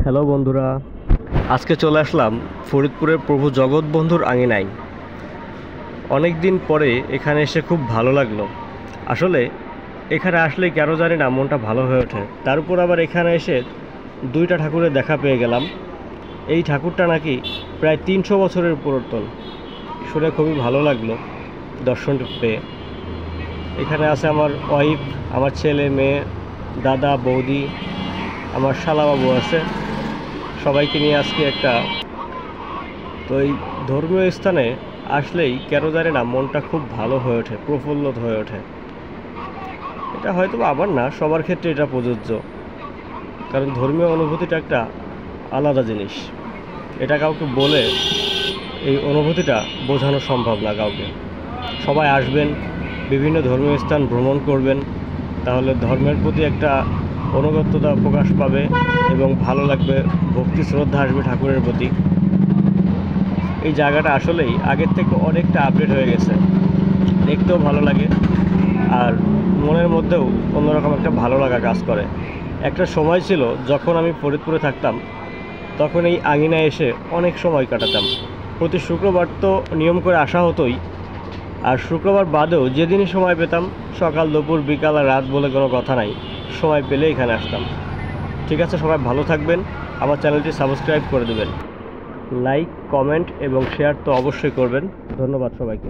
Hello বন্ধুরা, আজকে চলে আসলাম ফরিদপুরের প্রভু জগৎবন্ধুর আঙিনায়। অনেক দিন পরে এখানে এসে খুব ভালো লাগলো। আসলে এখানে আসলে কেন জানি না মনটা ভালো হয়ে ওঠে। তার উপর আবার এখানে এসে দুইটা ঠাকুরের দেখা পেয়ে গেলাম। এই ঠাকুরটা নাকি প্রায় 300 বছরের পুরাতন। শুনে খুবই ভালো লাগলো দর্শন পেয়ে। এখানে আছে আমার ওয়াইফ, আমার ছেলে মেয়ে, দাদা বৌদি, আমার শালাবাবু আছে। সবাইকে নিয়ে আজকে তো এই ধর্মীয় স্থানে আসলেই কেন জানি না মনটা খুব ভালো হয়ে ওঠে, প্রফুল্ল হয়ে ওঠে। এটা হয়তো আবার না সবার ক্ষেত্রে এটা প্রযোজ্য, কারণ ধর্মীয় অনুভূতিটা একটা আলাদা জিনিস। এটা কাউকে বলে এই অনুভূতিটা বোঝানো সম্ভব না কাউকে। সবাই আসবেন, বিভিন্ন ধর্মীয় স্থান ভ্রমণ করবেন, তাহলে ধর্মের প্রতি একটা অনুগত্যতা প্রকাশ পাবে এবং ভালো লাগবে, ভক্তি শ্রদ্ধা আসবে ঠাকুরের প্রতি। এই জায়গাটা আসলেই আগের থেকে অনেকটা আপডেট হয়ে গেছে, দেখতেও ভালো লাগে আর মনের মধ্যেও অন্যরকম একটা ভালো লাগা কাজ করে। একটা সময় ছিল যখন আমি ফরিদপুরে থাকতাম, তখন এই আঙিনায় এসে অনেক সময় কাটাতাম। প্রতি শুক্রবার তো নিয়ম করে আসা হতোই, আর শুক্রবার বাদেও যেদিনই সময় পেতাম, সকাল দুপুর বিকাল আর রাত বলে কোনো কথা নাই, সময় পেলে এখানে আসতাম। ঠিক আছে, সবাই ভালো থাকবেন, আমার চ্যানেলটি সাবস্ক্রাইব করে দেবেন, লাইক কমেন্ট এবং শেয়ার তো অবশ্যই করবেন। ধন্যবাদ সবাইকে।